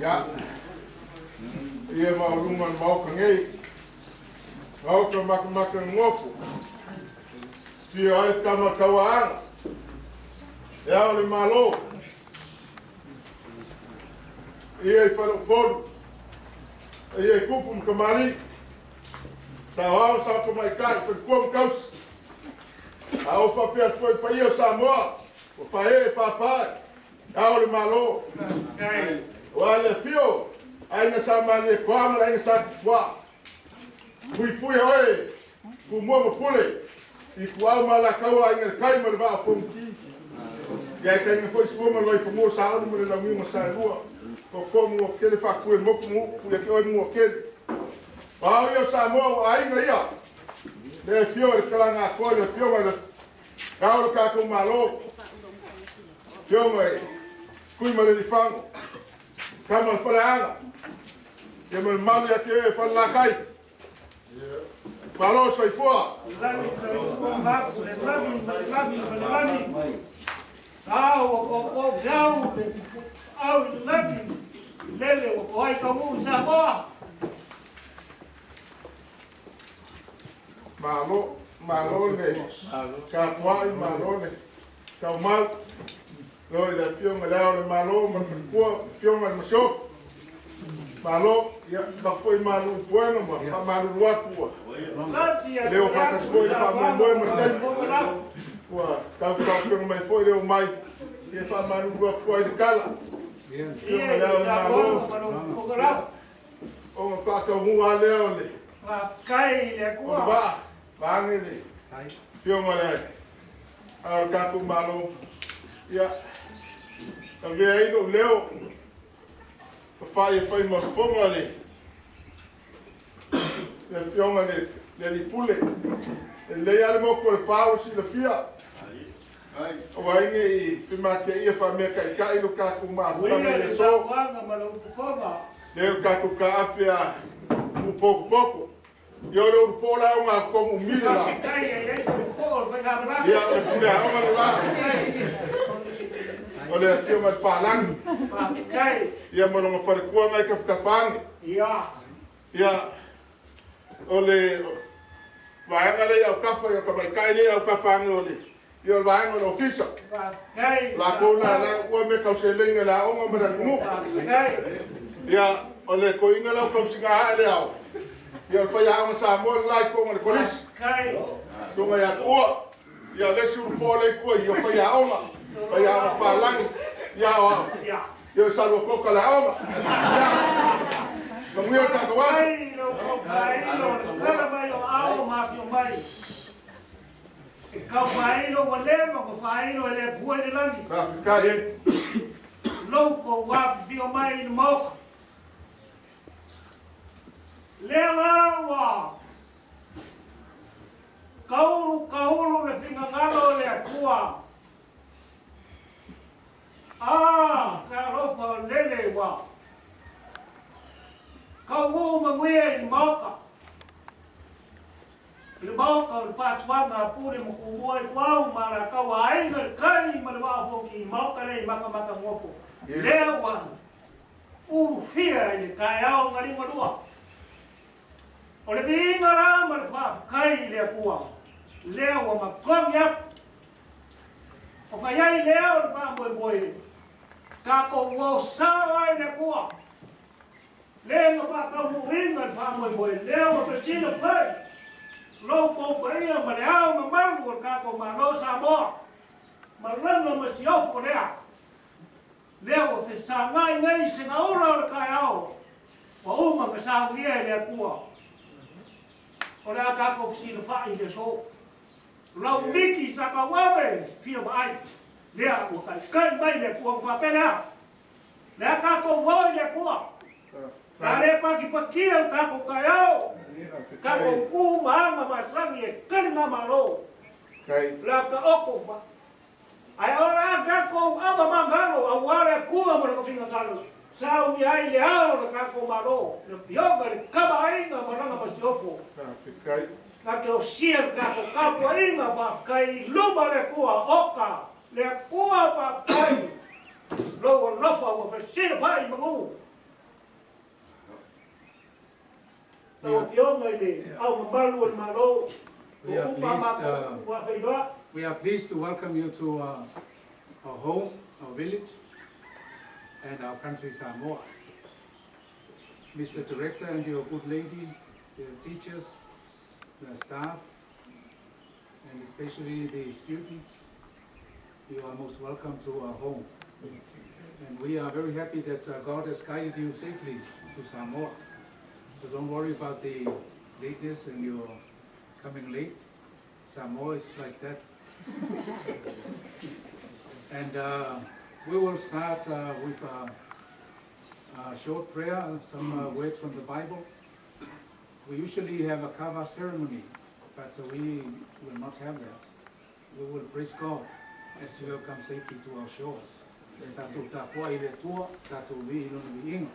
Ja. Ia maulunga mau kangei. Ngau ka maka ngofu. Tia ai kama kawaanga. Ia ole malo. Ia i wharu koru. Ia i kupum kamari. Sa hao sa kumai kai whakuam kaus. A o whapea tfoi pa ia Samoa. O whae papai. Ia ole malo. O ale fio. Aina sa mani e koama, aina sa kua. Pui pui hoe. Ku mua mapule. I ku au malakaua aina kai ma le vaa fonki. Ia kai me foi suoma loi fongo sa au mo le la mu sa lua. Ko komu o kele fa ku e moku mu ku e ko mu o kele. Pa yo sa mo aina ia. Le fio le kalanga ko le fio ma le. Ka ka ku malo. Fio mai. Ku ma le fango. Kama falaanga. Ia me malu ya ke falakai. Malo sai fua. Malo ne. Kapwa malo ne. Kaumal. Rồi là phiêu mà leo là malo mà phải cua phiêu mà shof malo ya ba foi malo bueno mà malo loa cua leo fa ta foi fa mo mo den cua tao phiêu mà foi leo mai ya fa malo loa cua de cala phiêu mà leo malo o pa ka mo leo le kai le cua ba ngi le phiêu mà leo al ka tu malo ya Ave aí no leo, fai uma fonga ali, le fiona le pule, le ia le mo por pau si le fia. O ai ni te ma ke ia fa me kai no ka ku ma fa le so. Le ka ku ka apia un pouco. Yo lo pola unha como mira. Ya le pule a uma lá. Olha aqui uma palang. Ia mo no farkua mai ka fkafang. Ia. Ole vai ngale au kafa yo ka mai kai le au kafang ole. Yo vai no ofisa. La kona la o me ka selinga la o mo da mu. Ia ole ko inga la ka singa ale au. Ia fa ya ma sa mo la ko mo polis. Ko mai a ko. Ia le sur pole ko yo fa ya o ma. Ia palang ia o yo salvo coca la oma no mio ta ko ai no kala mai o ao ma pio mai e ka mai no wale mo ko fai no le bua de langi ka lo ko wa pio mai no mo le wa kaulu le finga ngalo le kua karofa lele wa. Kau mengwe in moka. Le moka le fatswa na pure mo kuoi kwau mara kawai ngal kai malwa foki moka le maka ngofo. Lewa. Fia ni kayao ngali modua. Ole bingara mal fa kai le kuwa. Lewa makongya. O kayai leo pa boy. Kako wo sawa na kuwa. Leo pa ka muringa fa boy. Leo pa chino pa. Lo ko paia malao mamangu kako mano sabo. Malanga masio ko lea. Leo te sangai nei singa ora ka ao. Wa uma ka sa ngia le kuwa. Ora kako sino fa i de so. Lo miki sa ka wabe fia mai. Lea o kai mai le kuwa fa pena. Lea kako voi le kuwa. Tare pa ki pakia kako kayao. Kako ku mama masangi kan mama lo. Kai. La ka oko fa. Ai ora kako aba mangalo awara ku mo ko finga kalo. Sao ni ai le ao kako malo. Le yoga le kaba ai na maranga masiofo. Kai. Na ke o sia kako kapo ai na ba kai luma le kuwa oka. Le kuwa ba kai. Lo no fa o fa sir fa i mo. Tau fionga i le, au mabalu o malo. We are pleased to welcome you to our home, our village, and our country Samoa. Mr. Director and your good lady, the teachers, the staff, and especially the students, you are most welcome to our home. And we are very happy that God has guided you safely to Samoa. So don't worry about the lateness and your coming late. Samoa is like that. And we will start with a short prayer, some words from the Bible. We usually have a kava ceremony, but we will not have that. We will praise God as you have come safely to our shores. Tatu tapua ile tua, tatu vi ilunu vi ingo.